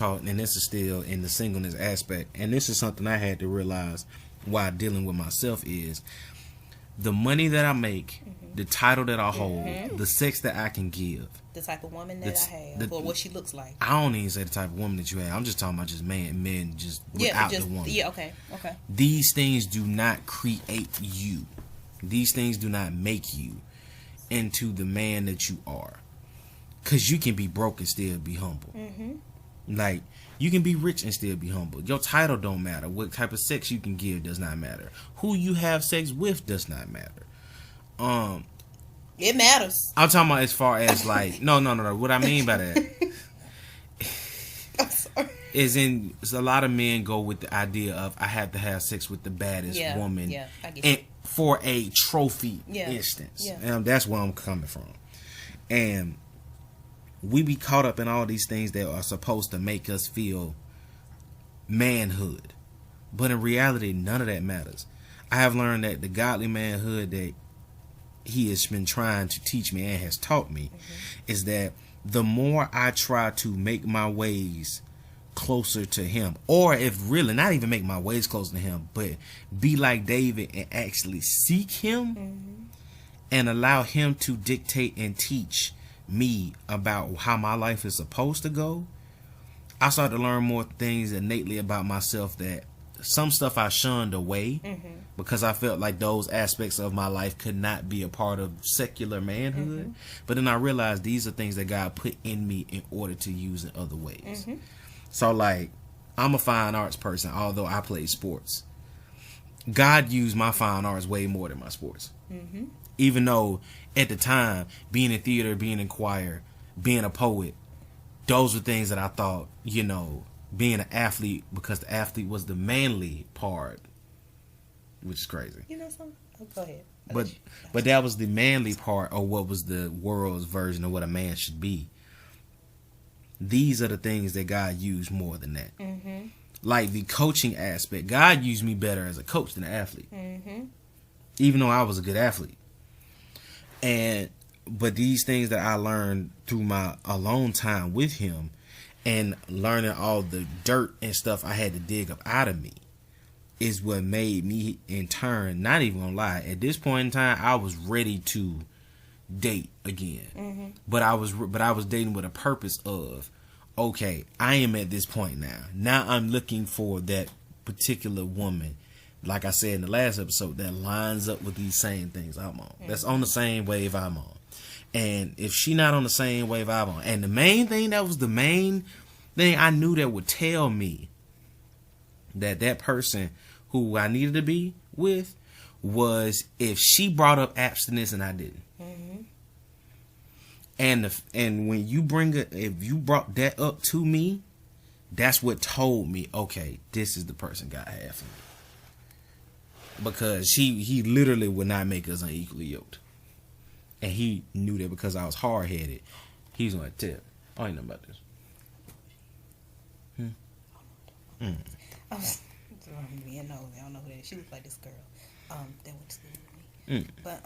and this is still in the singleness aspect, and this is something I had to realize while dealing with myself is the money that I make, the title that I hold, the sex that I can give, the type of woman that I have, or what she looks like. I don't even say the type of woman that you have. I'm just talking about just men just without the woman. Yeah, okay. These things do not create you. These things do not make you into the man that you are. Because you can be broke and still be humble. Like, you can be rich and still be humble. Your title don't matter. What type of sex you can give does not matter. Who you have sex with does not matter. It matters. I'm talking about as far as like no. What I mean by that I'm sorry. is a lot of men go with the idea of I have to have sex with the baddest woman I get and for a trophy instance. Yeah. And that's where I'm coming from. And we be caught up in all these things that are supposed to make us feel manhood. But in reality, none of that matters. I have learned that the godly manhood that he has been trying to teach me and has taught me is that the more I try to make my ways closer to him, or if really not even make my ways closer to him, but be like David and actually seek him and allow him to dictate and teach me about how my life is supposed to go, I started to learn more things innately about myself, that some stuff I shunned away because I felt like those aspects of my life could not be a part of secular manhood. But then I realized these are things that God put in me in order to use in other ways. So like, I'm a fine arts person, although I play sports. God used my fine arts way more than my sports. Even though at the time, being in theater, being in choir, being a poet, those were things that I thought, being an athlete, because the athlete was the manly part, which is crazy. You know something? Oh, go ahead. But that was the manly part, or what was the world's version of what a man should be. These are the things that God used more than that. Like the coaching aspect, God used me better as a coach than an athlete. Even though I was a good athlete. But these things that I learned through my alone time with him and learning all the dirt and stuff I had to dig up out of me is what made me, in turn, not even gonna lie, at this point in time, I was ready to date again. But I was dating with a purpose of, okay, I am at this point now. Now I'm looking for that particular woman, like I said in the last episode, that lines up with these same things I'm on. That's on the same wave I'm on. And if she not on the same wave I'm on, and the main thing I knew that would tell me that person who I needed to be with was if she brought up abstinence and I didn't. And when you if you brought that up to me, that's what told me, okay, this is the person God had for me. Because he literally would not make us unequally yoked. And he knew that because I was hard-headed, he was going to tell. I ain't know about this. I don't know who that is. She looked like this girl that went to school with me. But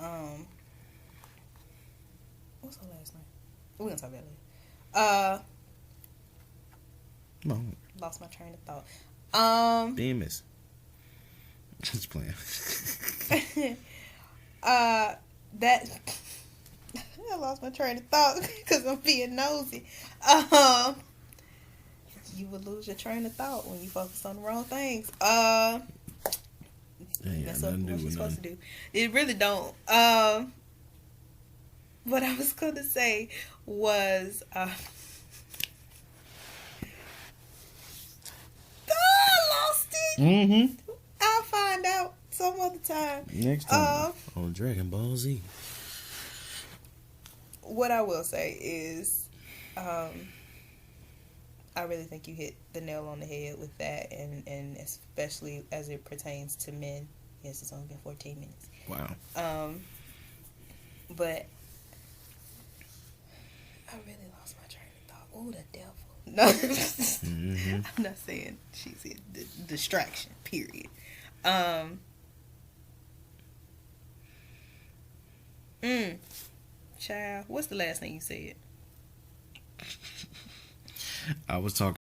what's her last name? We're gonna talk about it later. Lost my train of thought. Damn it. Just playing. That I lost my train of thought because I'm being nosy. You would lose your train of thought when you focus on the wrong things. That's what you're supposed to do. It really don't. What I was going to say was, I lost it. I'll find out some other time. Next time on Dragon Ball Z. What I will say is, I really think you hit the nail on the head with that, and especially as it pertains to men. Yes, it's only been 14 minutes. Wow. But I really lost my train of thought. Oh, the devil. No, I'm not saying she's a distraction, period. Child, what's the last thing you said? I was talking